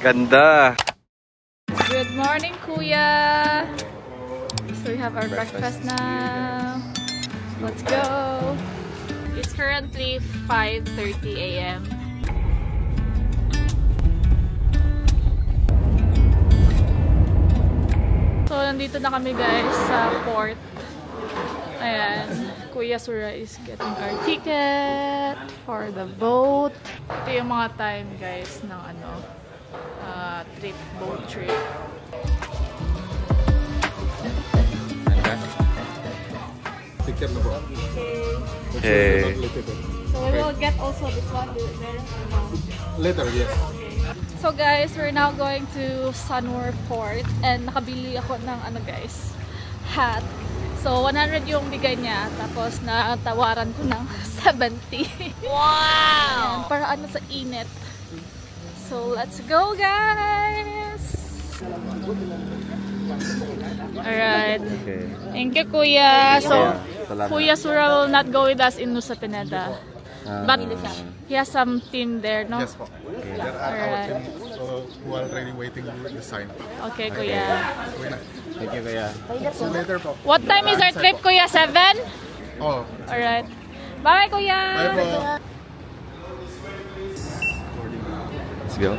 Ganda! Good morning, Kuya! So we have our breakfast now. Let's go! It's currently 5:30 a.m. So nandito na kami guys sa port. Ayan. Kuya Sura is getting our ticket for the boat. Ito yung mga time guys ng boat trip. Ticket na po. Hey. So we will get also this one there. Later, yes. So guys, we're now going to Sanur Port and nakabili ako ng guys, hat. So 100 yung bigay niya, tapos natawaran ko ng 70. Wow! And para sa init. So let's go guys! Alright. Okay. Thank you Kuya. So Kuya Sura will not go with us in Nusa Penida. But he has some team there, no? Yes po. Okay. There are our team who are already waiting for the sign. Okay, Kuya. Thank you, Kuya. See you later po. What time is our trip, Kuya? 7? Oh. Alright. Bye, Kuya! Bye po. Let's go.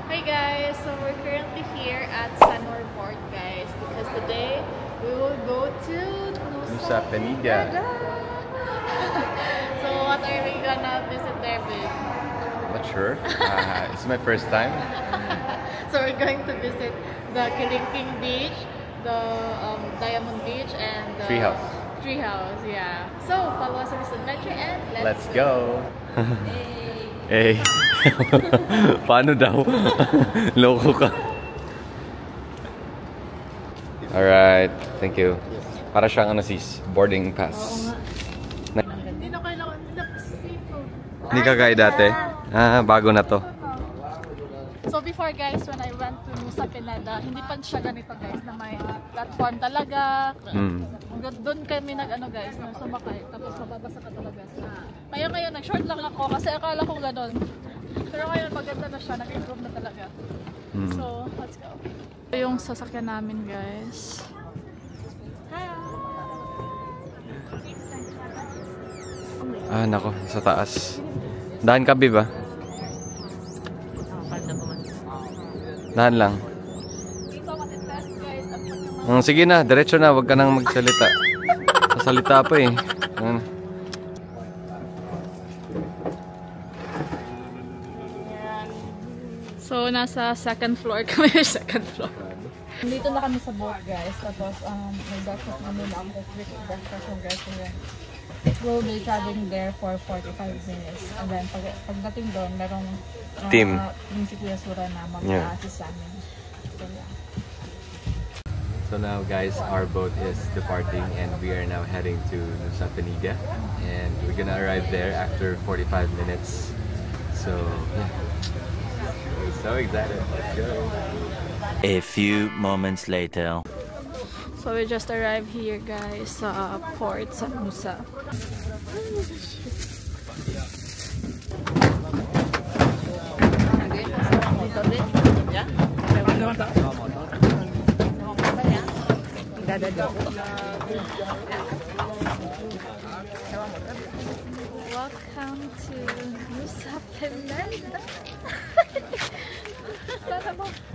Hi guys, so we're currently here at Sanur Port, guys, because today we will go to Nusa Penida. So what are we gonna visit there, babe? Not sure. It's my first time. So we're going to visit the Kilingking Beach, the Diamond Beach, and the Treehouse, yeah. So follow us on this adventure and let's go. Hey. Paano daw? Loko ka. Alright, thank you. Para siyang sis, boarding pass. Hindi na kailangan nila Hindi ka kaya dati? Bago na to. So before guys, when I went to Nusa Penida, hindi pa siya ganito guys, na may platform talaga. Doon kami guys, sumakay, tapos mababasa ka talaga. Ngayon, nag-short lang ako kasi akala ko gano'n. Pero ngayon, maganda na siya, nag-improve na talaga. So, let's go. Ito yung sasakyan namin guys. Nako, sa taas. Dahan ka, ba? Dahan lang. Sige na, diretso na, wag ka nang magsalita. Sasalita pa eh. So, nasa second floor kami. Second floor. Dito na kami sa boat guys. Tapos, nag-breakfast namin na ako. Breakfast ng guys. We'll be traveling there for 45 minutes. And then, pagdating doon, merong team si Kuya Sura na mag-assist sa amin. So, yeah. So now guys, our boat is departing and we are now heading to Nusa Penida. And we're gonna arrive there after 45 minutes. So, yeah. We're so excited. Let's go. A few moments later. So we just arrived here guys sa port sa Nusa. Welcome to Nusa Penida.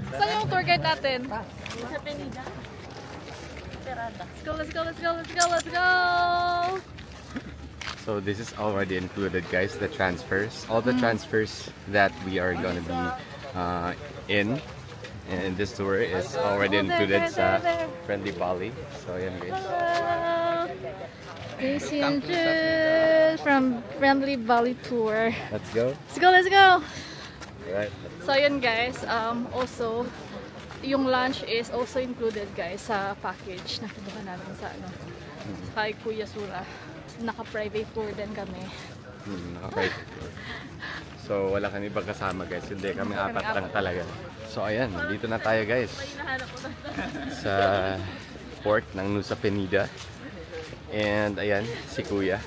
Saan yung tour guide natin? Nusa Penida. Let's go! So this is already included guys, the transfers. All the transfers that we are gonna be in this tour is already included sa Friendly Bali. So yan guys. This is from Friendly Bali Tour. Let's go. Let's go! Alright. So yun guys, also yung lunch is also included guys sa package na kinuha namin sa kay Kuya Sura. Naka-private tour din kami. Naka-private tour. So wala kami ibang kasama guys, hindi kami apat lang talaga. So ayan, dito na tayo guys sa port ng Nusa Penida. And ayan, si Kuya.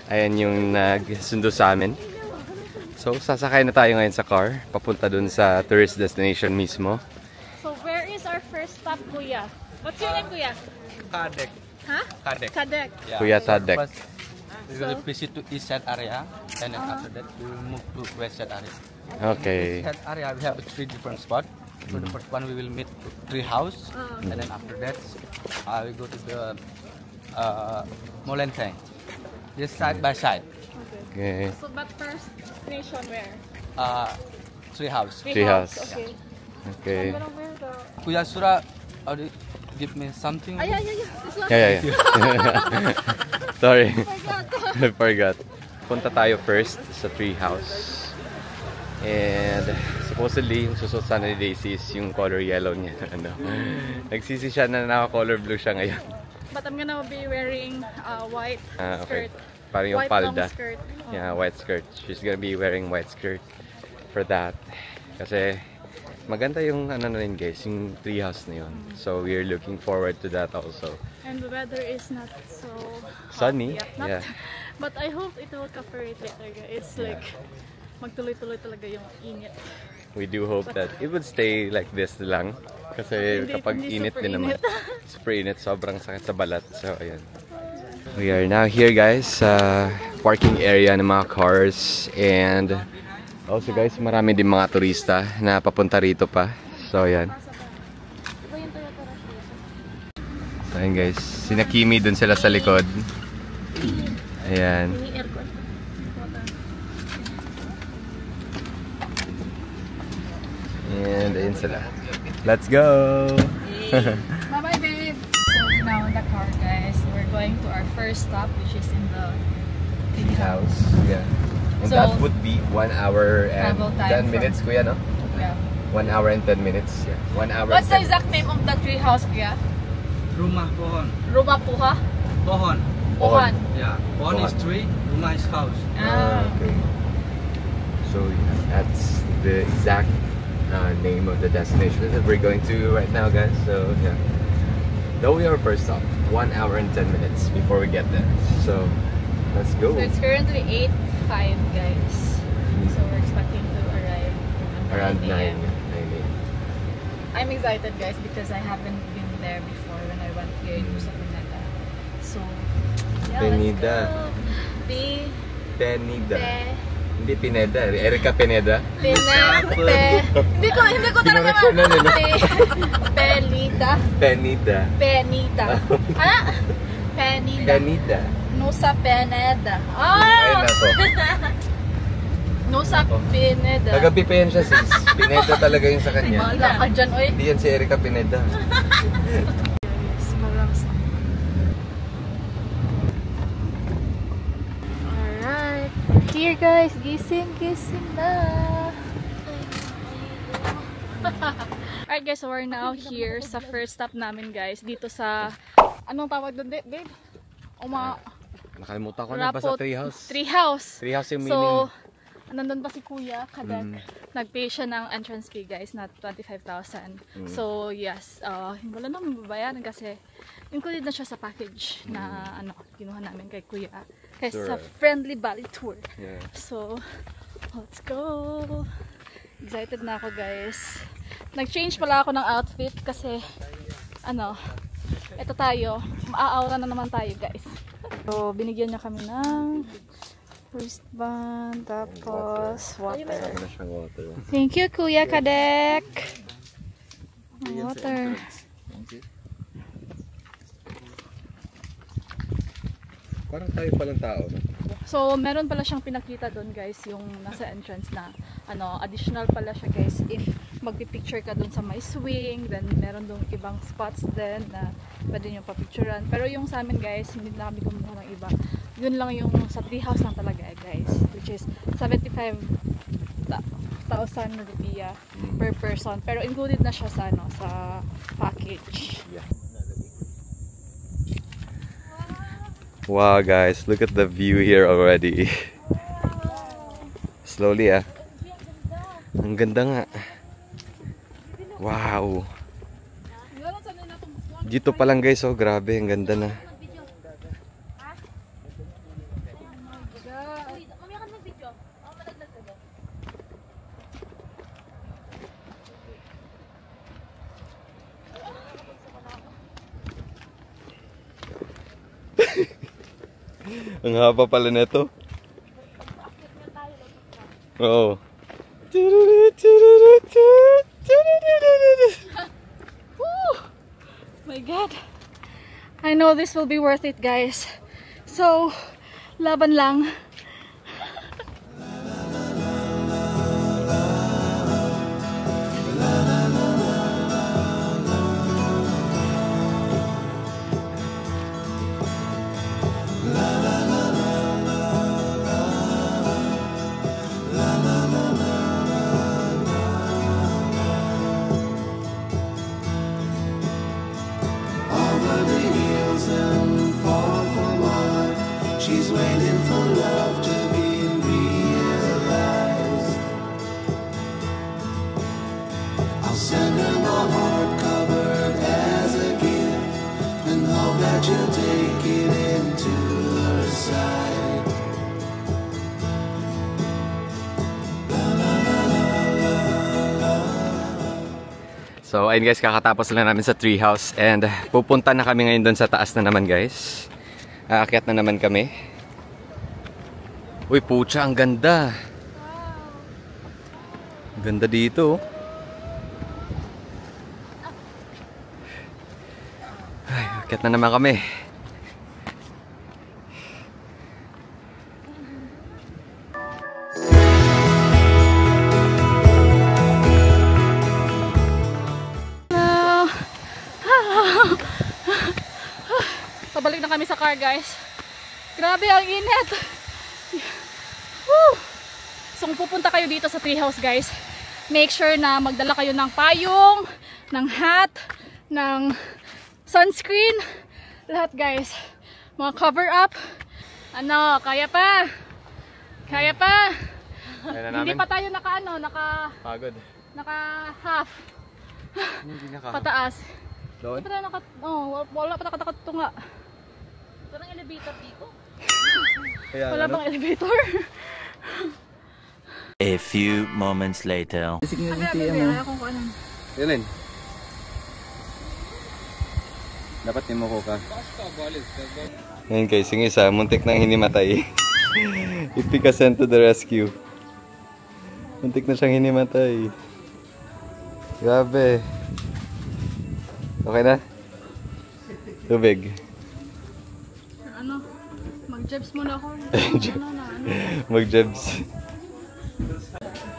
Ayan yung nagsundo sa amin. So, sasakay na tayo ngayon sa car. Papunta dun sa tourist destination mismo. So, where is our first stop, Kuya? What's your name, Kuya? Kadek. Huh? Kadek. Kadek. Yeah. Kuya Tadek. First, we will visit to east side area, and then after that we will move to west side area. Okay. East side area we have 3 different spots. So the first one we will meet tree house, and then after that we go to the Molenfeng. Just side by side. Okay. Okay. So, but first station where? Tree house. Tree house. Okay. Okay. I'm gonna wear the... Kuya Sura, give me something. Ay, this one. Yeah. Sorry. Forgot. I forgot. Punta tayo first sa tree house. And supposedly, yung susunod sana ni Daisy is yung color yellow niya. Ano. Nagsisi siya na naka-color blue siya ngayon. But I'm gonna be wearing white Okay. skirt. Parang yung White long palda. skirt. Yeah, white skirt. She's gonna be wearing white skirt for that. Kasi maganda yung ano na rin guys, yung treehouse na yun. So we're looking forward to that also. And the weather is not so Sunny, hot yet. Not, yeah. But I hope it will cooperate later guys. Like, magtuloy-tuloy talaga yung init. We do hope that it would stay like this lang. Kasi kapag Hindi init super din naman. init. Super init, sobrang sakit sa balat. So ayan. We are now here guys sa parking area ng mga cars. And also guys, marami din mga turista na papunta rito pa. So ayan. So ayan guys, sina Kimi dun sila sa likod. Ayan. And ayun sila. Let's go! Bye-bye, babe! So, now in the car, guys. We're going to our first stop, which is in the tree house. Yeah. And So, that would be 1 hour and travel time 10 minutes, kuya, no? Yeah. 1 hour and 10 minutes. Yeah. 1 hour What's the and 10 exact name of the tree house, kuya? Rumah pohon. Rumah Puha? Pohon. Puhan. Yeah. Pohon is tree. Rumah is house. Okay. So yeah, that's the exact name of the destination that we're going to right now, guys. So yeah, though we are first stop, 1 hour and 10 minutes before we get there. So let's go. So it's currently 8:05, guys. So we're expecting to arrive Around 9 a.m. a.m. I'm excited, guys, because I haven't been there before when I went here in Nusa Penida. So yeah, Penida. Let's go. Penida. Pe- Hindi Pineda, Erica Pineda. Hindi ko talaga Di Penida. Penida. Penida. Ano? Penida. Penida. Nusa Penida. Ay, nako. Nusa Penida. Kagabi pa yan siya, sis. Pineda talaga yung sa kanya. Wala ka dyan, oy. Hindi yan si Erica Pineda. Alright. Here guys, gising na. Alright guys, so we're now here sa first stop namin guys. Dito sa, anong tawag doon, babe? Nakalimutan ko na ba sa treehouse? Treehouse. Treehouse yung meaning. So, nandun pa si Kuya Kadek. Nag-pay siya ng entrance fee guys na 25,000. So yes, wala naman babayaran kasi included na siya sa package na kinuha namin kay Kuya. Kaya Sure. sa Friendly Valley Tour. Yeah. So, let's go! Excited na ako guys. Nag-change pala ako ng outfit kasi eto tayo, maa-aura na naman tayo guys. So, binigyan niya kami ng wristband, tapos water. Ano siyang water? Thank you, Kuya Kadek. Water. Parang tayo palang tao, no? So, meron pala siyang pinakita doon guys, yung nasa entrance na additional pala siya guys if magpipicture ka doon sa may swing, then meron doon ibang spots din na pwede nyo papicturean. Pero yung sa amin guys, hindi na kami kumuha ng iba. Yun lang yung sa treehouse lang talaga guys, which is 75,000 rupiah per person. Pero included na siya sa sa package. Yeah. Wow guys, look at the view here already. Slowly Ang ganda nga. Wow. Dito pa lang guys, oh grabe, ang ganda na. Ang haba pala nito. Oo. My God. I know this will be worth it, guys. So, laban lang. She's waiting for love to be realized. I'll send her my heart covered as a gift and hope that you'll take it into her side. So ayun guys, kakatapos lang namin sa treehouse and pupunta na kami ngayon doon sa taas na naman guys. Aakyat na naman kami. Uy, pucha, ang ganda. Ang ganda dito. Ay, aakyat na naman kami. Pabalik na kami sa car, guys. Grabe ang init. Woo! So kung pupunta kayo dito sa treehouse, guys, make sure na magdala kayo ng payong, ng hat, ng sunscreen, lahat guys. Mga cover up. Ano, kaya pa? Kaya pa? Hindi pa tayo Pagod. naka half. Hindi Pataas. Doon? Wala pa nakatatunga. Parang elevator dito. Ano? Wala bang elevator? A few moments later. Yun. Dapat nimuko ka. Ngayon guys, yung isa, muntik nang hinimatay. Ipika sent to the rescue. Muntik na siyang hinimatay. Grabe. Okay na? Tubig. Ano? Mag-jebs muna ako. Mag-jebs.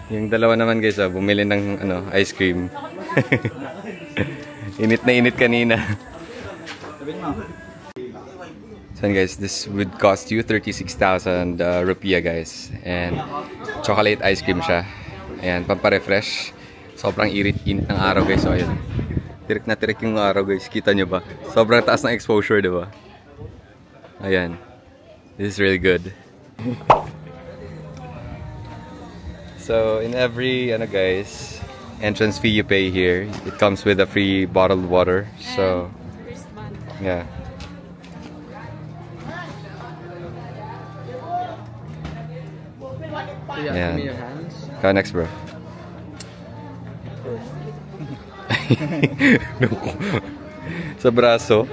Yung dalawa naman guys, bumili ng ice cream. Init na init kanina. So guys, this would cost you 36,000 rupiah guys. And chocolate ice cream siya. Ayan, pampa-refresh. Sobrang init ng araw guys. So ayan. Tirik na tirik yung araw guys. Kita nyo ba? Sobrang taas ng exposure, diba? Ayan. This is really good. So in every guys, entrance fee you pay here, it comes with a free bottled water. So yeah. Yeah. Go next, bro. Sa braso.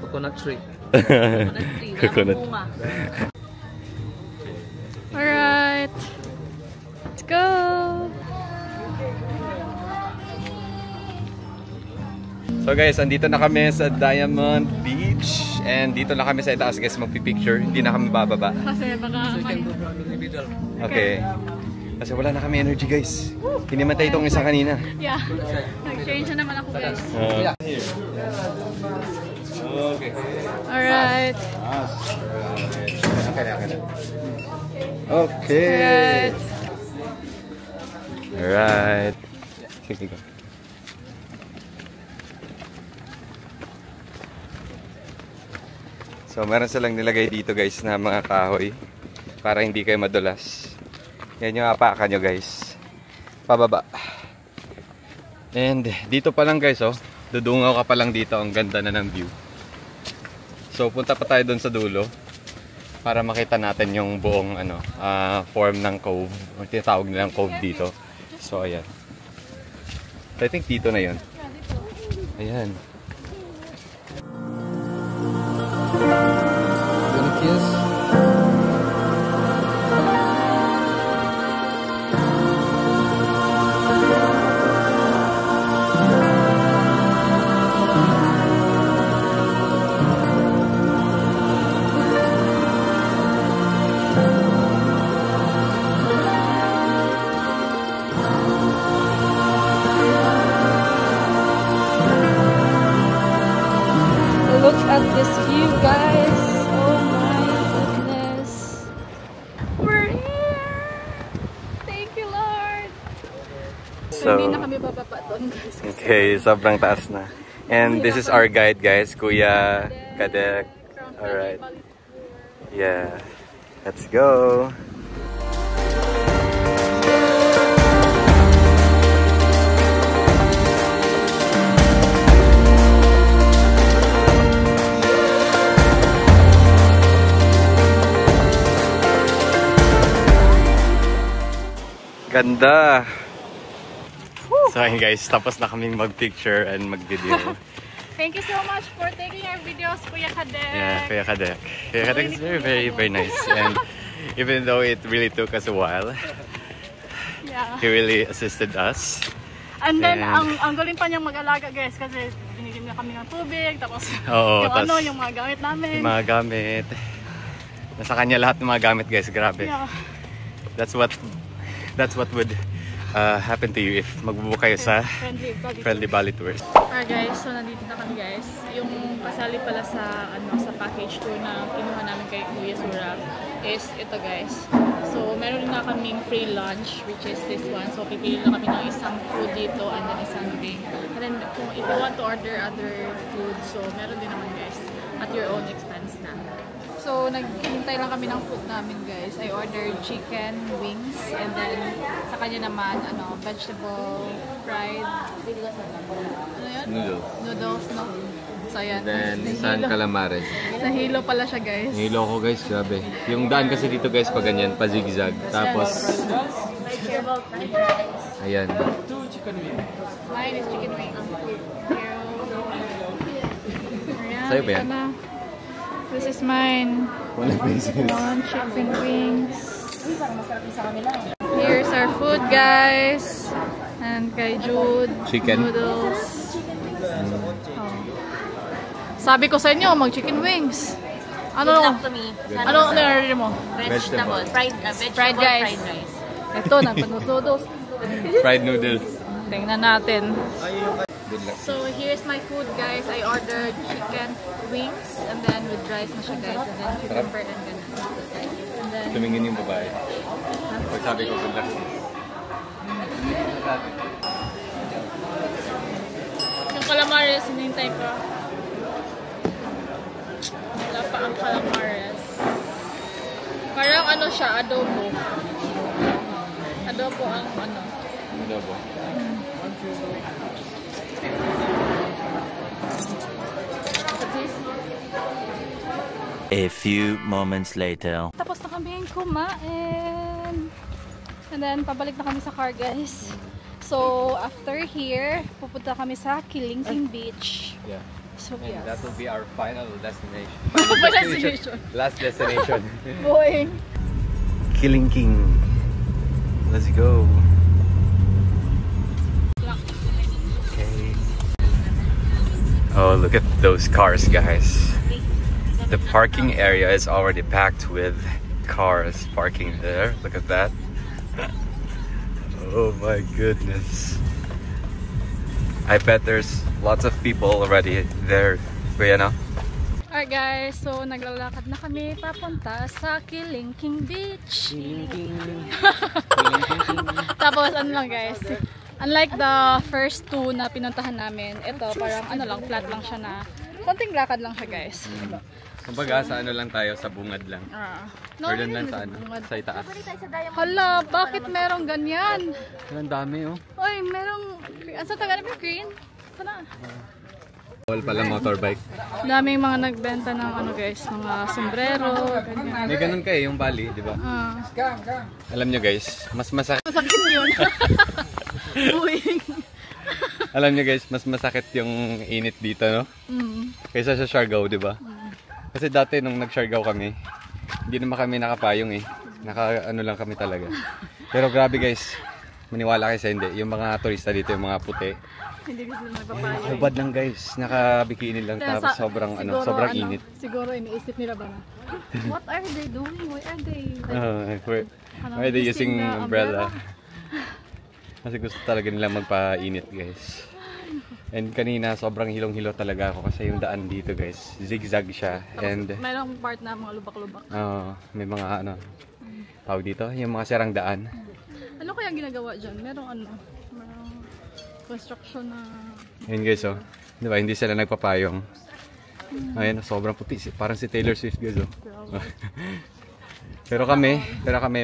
Coconut tree. Coconut. Alright. Let's go. So guys, andito na kami sa Diamond Beach. And dito na kami sa itaas guys magpipicture. Hindi na kami bababa. Kasi baka Okay. Kasi wala na kami energy guys. Hinimatay itong isa kanina. Yeah. Nag-change na naman ako guys. Okay. Alright. Okay. Alright. Sige ka. So meron silang nilagay dito guys na mga kahoy para hindi kayo madulas. Yan yung apakan nyo guys. Pababa. And dito pa lang guys dudungaw ka pa lang dito. Ang ganda na ng view. So punta pa tayo doon sa dulo para makita natin yung buong form ng cove. O tinatawag nilang cove dito. So ayan. So, I think dito na yun. Ayan. Yes. Look at this view, guys. Oh my goodness. We're here. Thank you, Lord. So, hindi na kami bababa doon, guys. Okay, sobrang taas na. And this is our guide, guys. Kuya Kadek. Alright. Yeah. Let's go. Ganda! So ayun guys, tapos na kaming mag-picture and mag-video. Thank you so much for taking our videos, Kuya Kadek. Yeah, Kuya Kadek. Kuya Kadek is very nice. And even though it really took us a while, Yeah. he really assisted us. And then, And- ang galing pa niyang mag-alaga, guys, kasi binigyan niya kami ng tubig, tapos Oo, yung mga gamit namin. Yung mga gamit. Nasa kanya lahat ng mga gamit guys, grabe. Yeah. That's what would happen to you if magbubook kayo sa Friendly Valley Tours. Alright guys, so nandito na kami guys. Yung kasali pala sa sa package tour na kinuha namin kay Kuya Sura is ito guys. So meron na kaming free lunch which is this one. So pipili na kami ng isang food dito and then isang drink. And then if you want to order other food, so meron din naman guys at your own expense na. So, naghihintay lang kami ng food namin, guys. I ordered chicken wings and then sa kanya naman, vegetable fried yun? Noodles. Noodles, no? So, ayan. Then, isang calamares. Nahilo pala siya, guys. Nahilo ko guys, grabe. Yung daan kasi dito guys, pag ganyan, pa zigzag. Tapos, ayan. Mine is chicken wings. Ayan, Sa'yo ba yan? ito na. This is mine. One Chicken wings. Here's our food, guys. And kay Jude, Chicken. noodles. Oh. Sabi ko sa inyo, mag-chicken wings. Ano? Ano order mo? Vegetable. Fried Fried rice. Ito, nagpa-noodles. Fried noodles. Tingnan natin. So here's my food, guys. I ordered chicken wings and then with rice na siya, guys. And then cucumber and ganun. And then Tumingin yung babae. Pag sabi ko, good luck. yung calamares, hinihintay ko. Wala pa ang calamares. Parang ano siya, adobo. Adobo ang ano. Adobo. A few moments later. Tapos na kami kumain. And then, pabalik na kami sa car, guys. So, after here, pupunta kami sa Kilingking Beach. Yeah. So, And yes. that will be our final destination. Destination. Last destination. Boy. Kilingking. Let's go. Okay. Oh, look at those cars, guys. The parking area is already packed with cars parking there. Look at that. Oh my goodness. I bet there's lots of people already there. Kuya, no? Alright guys, so naglalakad na kami papunta sa Kilingking Beach. Tapos ano lang guys, unlike the first two na pinuntahan namin, ito parang ano lang, flat lang siya na konting lakad lang siya guys. Kumbaga sa ano lang tayo, sa bungad lang. Or dun lang sa ano, sa itaas. Hala, bakit merong ganyan? Ang dami oh. Oy, merong, asa taga namin green? Sana. Bawal pala motorbike. Daming mga nagbenta ng ano guys, mga sombrero, ganyan. May ganun kayo yung Bali, di ba? Alam nyo guys, mas masakit. Masakit yun. Buwing. Alam nyo guys, mas masakit yung init dito, no? Kaysa sa Siargao, di ba? Kasi dati nung nag-Siargao kami, hindi naman kami nakapayong eh. Ano lang kami talaga. Pero grabe guys, maniwala kayo sa hindi. Yung mga turista dito, yung mga puti. Hindi gusto magpapayong. Hubad lang guys, naka-bikini lang tapos sobrang sobrang init. Siguro iniisip nila ba na, what are they doing? Why are they Why are they using umbrella? Kasi gusto talaga nila magpa-init guys. And kanina sobrang hilong-hilo talaga ako kasi yung daan dito guys, zigzag siya. And mayroong part na mga lubak-lubak. may mga tawag dito, yung mga sirang daan. Ano kaya ginagawa dyan? Merong construction na... Ayun guys oh, di ba hindi sila nagpapayong. Ayun, sobrang puti, parang si Taylor Swift guys oh. Pero kami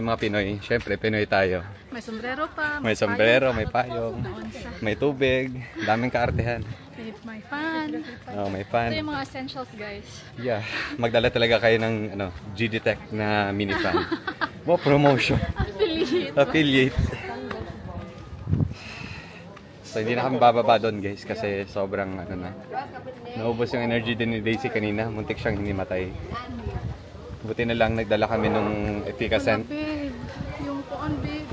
mga Pinoy, syempre Pinoy tayo. May sombrero pa, May sombrero, may payong, may tubig, daming kaartehan. may fan. May Ito fan. yung mga essentials guys. Yeah, magdala talaga kayo ng GDTech na mini fan. Wow, promotion. Affiliate. So hindi na kami bababa doon guys kasi sobrang naubos yung energy din ni Daisy kanina, muntik siyang hinimatay. Buti na lang nagdala kami nung efficacent. Big. Yung kuan big,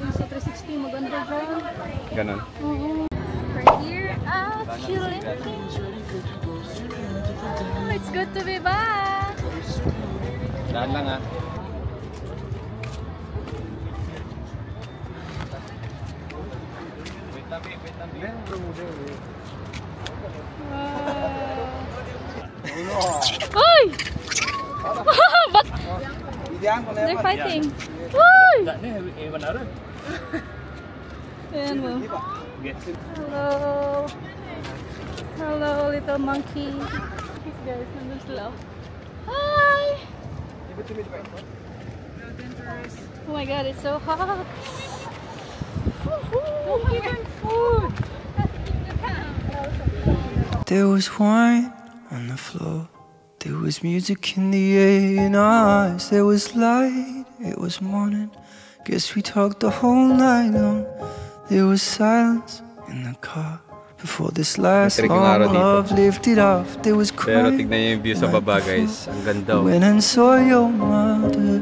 yung sa 360 maganda dyan. Ganon. We're here at Chilling. It's good to be back. Daan lang ah. Hoy! But they're fighting. Hoy! Ayan mo. Hello. Hello, little monkey. Guys, nandun sila. Hi! Oh my god, it's so hot. Don't give them food. There was wine on the floor. There was music in the air in our eyes. There was light, it was morning. Guess we talked the whole night long. There was silence in the car before this last long love lifted off. There was Pero crying tignan niyo yung view sa baba guys. Ang ganda. went and saw your mother.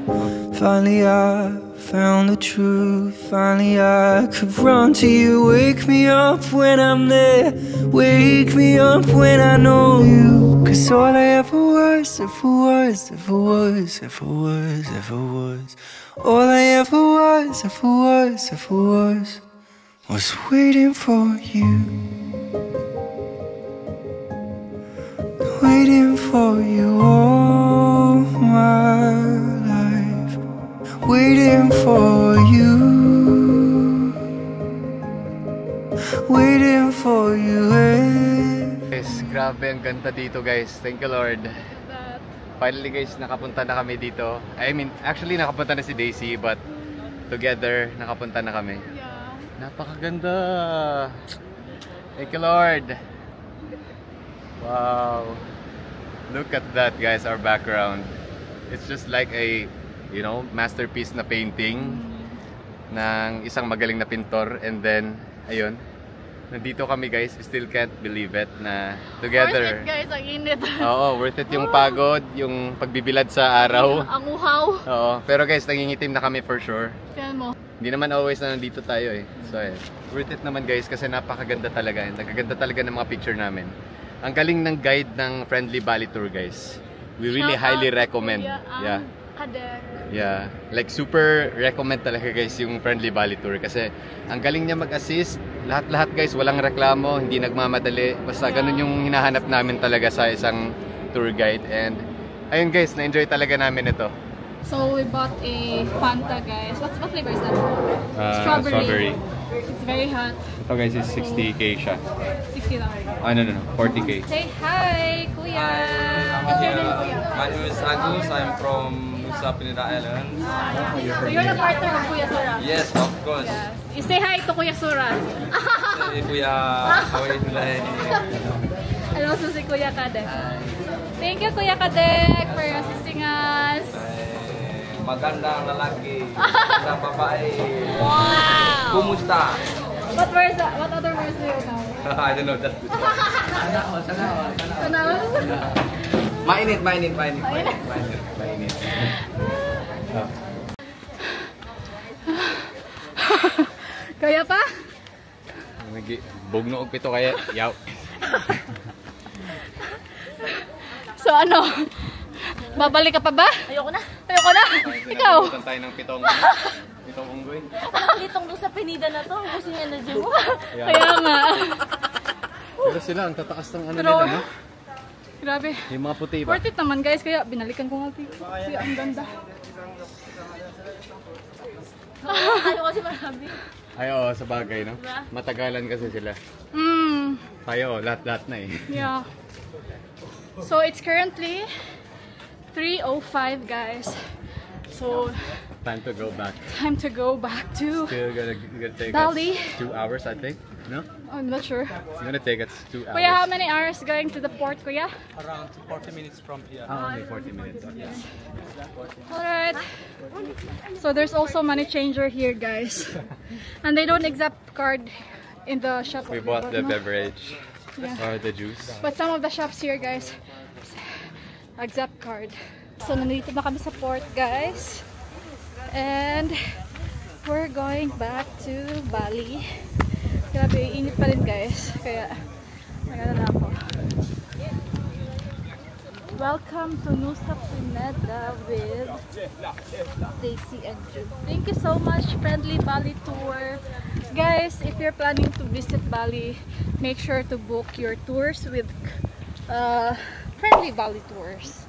Finally I found the truth. Finally I could run to you. Wake me up when I'm there. Wake me up when I know you. Cause all I ever was, all I ever was waiting for you. Waiting for you all my life. Waiting for you. Waiting for you. Guys, grabe ang ganda dito guys. Thank you Lord. Finally guys, nakapunta na kami dito. I mean, actually nakapunta na si Daisy but together nakapunta na kami. Yeah. Napakaganda. Thank you Lord. Wow. Look at that guys, our background. It's just like a, masterpiece na painting ng isang magaling na pintor. And then, ayun. Nandito kami guys, we still can't believe it na together. Worth it guys, ang init. Oo, worth it yung pagod, yung pagbibilad sa araw. Ang uhaw. Oo, pero guys, nangingitim na kami for sure. Kaya mo. Hindi naman always na nandito tayo eh. So, worth it naman guys kasi napakaganda talaga. Nagaganda talaga ng mga picture namin. Ang galing ng guide ng Friendly Valley Tour guys. We really highly recommend. Yeah. Yeah. Like super recommend talaga guys yung Friendly Valley Tour kasi ang galing niya mag-assist. Lahat-lahat guys, walang reklamo, hindi nagmamadali. Basta ganun yung hinahanap namin talaga sa isang tour guide. And ayun guys, na-enjoy talaga namin ito. So we bought a Fanta guys. What flavor is that? Strawberry. It's very hot. Ito guys is 60k siya. 60 lang. No. 40k. Say hi, Kuya! What's your name, Kuya? My name is Agus. I'm from Nusa Penida Island. So you're the partner of Kuya Sura? Yes, of course. Yes. You say hi to Kuya Sura. Hey, Kuya, how are you today? And also si Kuya Kadek. Thank you, Kuya Kadek, for assisting us. Magandang lalaki, magandang babae. Wow! Kumusta? What other words do you know? I don't know, that's good. Sana all. Mainit. Kaya pa? Bugno og pito kaya. Yaw. So ano? Babalik ka pa ba? Ayoko na. Ikaw? Punta tayo ng pitong unggoy. Litong doon sa Pinida na to. Gusto yung energy mo. Kaya nga. Pero sila ang tataas ng ano Pero, nila, no? grabe. Yung mga puti ba? Worth it naman guys, kaya binalikan ko nga kasi ang ganda. Ayaw kasi marami. Ay, oo, sa bagay, no? Matagalan kasi sila. Tayo, lahat na eh. Yeah. So it's currently 3:05 guys. So Time to go back. time to go back to Still gonna take Bali. us 2 hours, I think. No? I'm not sure. It's gonna take us 2 hours. Kuya, how many hours going to the port, Kuya? Around 40 minutes from here. Only 40 minutes. Okay. Alright. So there's also money changer here, guys. And they don't accept card in the shop. We bought the no? beverage Yeah. or the juice. But some of the shops here, guys, accept card. So nandito na kami sa port, guys. And we're going back to Bali. Grabe, init pa rin, guys. Kaya, nagana na ako. Welcome to Nusa Penida with Daisy and Jude. Thank you so much, Friendly Bali Tour. Guys, if you're planning to visit Bali, make sure to book your tours with Friendly Bali Tours.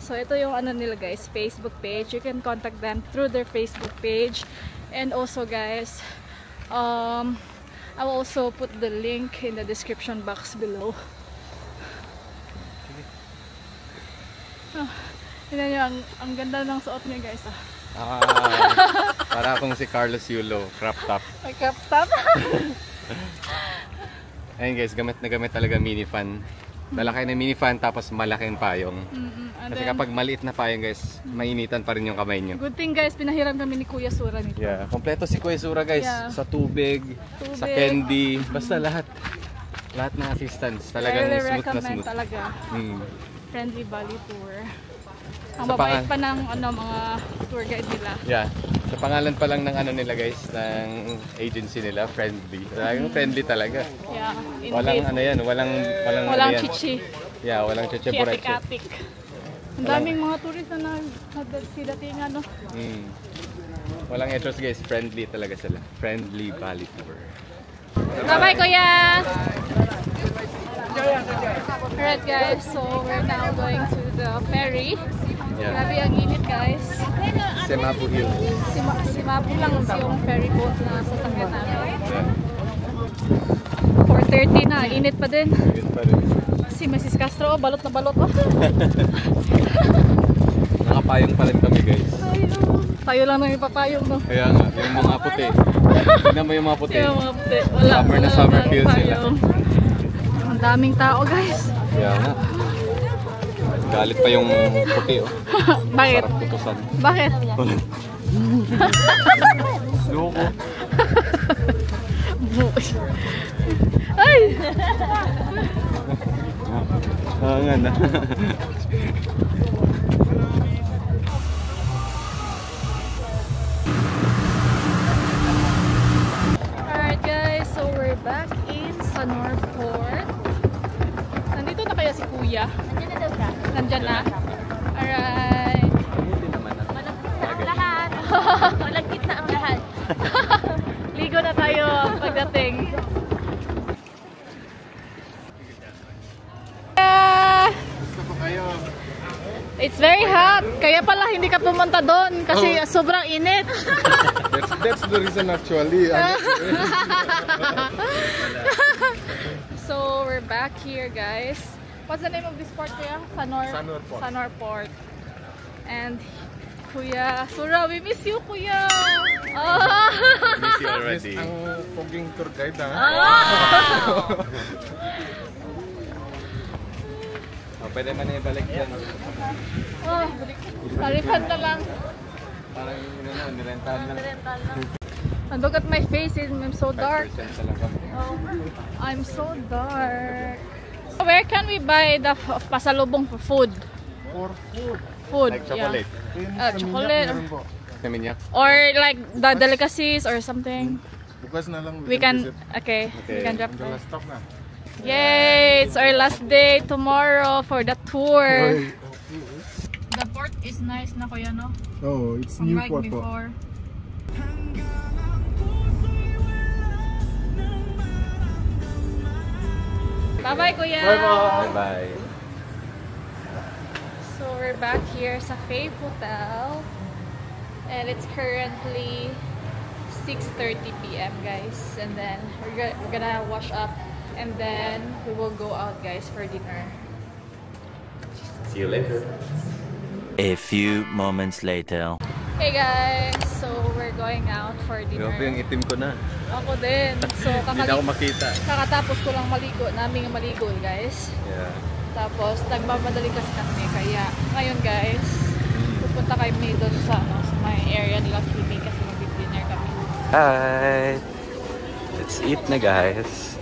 So ito yung ano nila guys, Facebook page. You can contact them through their Facebook page. And also guys, I will also put the link in the description box below. Tignan nyo, ang ganda ng suot niya guys. Para akong si Carlos Yulo, crop top. May crop top. Ayun guys, gamit na gamit talaga minifan. Lalaki na minifan tapos malaking payong. Kasi kapag maliit na payong guys, mainitan pa rin yung kamay nyo. Good thing guys, pinahiram kami ni Kuya Sura nito. Yeah, kompleto si Kuya Sura guys. Yeah. Sa tubig, sa candy, basta lahat. Lahat ng assistance. Talagang I really smooth na recommend smooth. talaga. Friendly Bali Tour. Ang Sa mabait pa ng ano, mga tour guide nila. Yeah. Sa pangalan pa lang ng ano nila guys, ng agency nila, Friendly. Talagang friendly talaga. Yeah. Walang ano yan, walang ano yan. chichi. Yeah, walang chichi bureche. Atik-atik. Ang daming mga tourist na nagsidatingan, no? Walang etros guys, friendly talaga sila. Friendly Bali Tour. Bye-bye, Kuya! Alright guys, so we're now going to the ferry. Yeah. Grabe ang init guys. Semabu Hills. Simabu lang yung ferry boat na sasakyan namin. Yeah. 4:30 na, init pa din. Yun pa rin. Si Mrs. Castro, balot na balot. Oh. Nakapayong pa rin kami guys. Tayo lang nang ipapayong, no? Kaya nga, yung mga puti. Tignan mo yung mga puti. Yung mga puti. Wala. Summer na summer feel sila. Ang daming tao guys. Kaya nga. Galit pa yung puti oh. Bakit? Sarap putusan. Bakit? Loko. Ay! Nga na. Alright guys, so we're back in Sanur Port. Nandito na kaya si Kuya? Nandiyan na daw siya. Nandyan na? Alright. Lahat. Walang kitna ang lahat. Ligo na tayo pagdating. It's very hot. Kaya pala hindi ka pumunta doon kasi sobrang init. That's the reason actually. So we're back here guys. What's the name of this port kuya? Sanur Port. Sanur Port. And Kuya Sura, we miss you Kuya. Miss you already. Ang poging tour guide Pwede man ibalik yan. Oh, taripan na lang. Parang nirentahan lang. And look at my face, I'm so dark. 5% na lang kami. I'm so dark. Where can we buy the pasalubong for food? for food. Food, Like chocolate. yeah. Chocolate. Meron po. Sa Minyak? Or like the delicacies or something. Bukas na lang. We can, visit. okay, we can drop The by. last stop na. Yay! It's our last day tomorrow for the tour. The port is nice na kuya, no? Oh, it's Unlike before. Bye-bye, kuya! Bye-bye. So we're back here sa Fave Hotel. And it's currently 6:30 p.m. guys. And then we're gonna wash up. And then we will go out guys for dinner. See you later. A few moments later. Hey guys! So we're going out for dinner. Grabe yung itim ko na. Ako din. So Hindi na ako makita. kakatapos ko lang maligo. Naming maligo guys. Yeah. Tapos nagmamadali kasi kami. Kaya ngayon guys, pupunta kami doon sa, sa may area nila Kimi kasi mag-dinner kami. Hi! Let's eat na guys.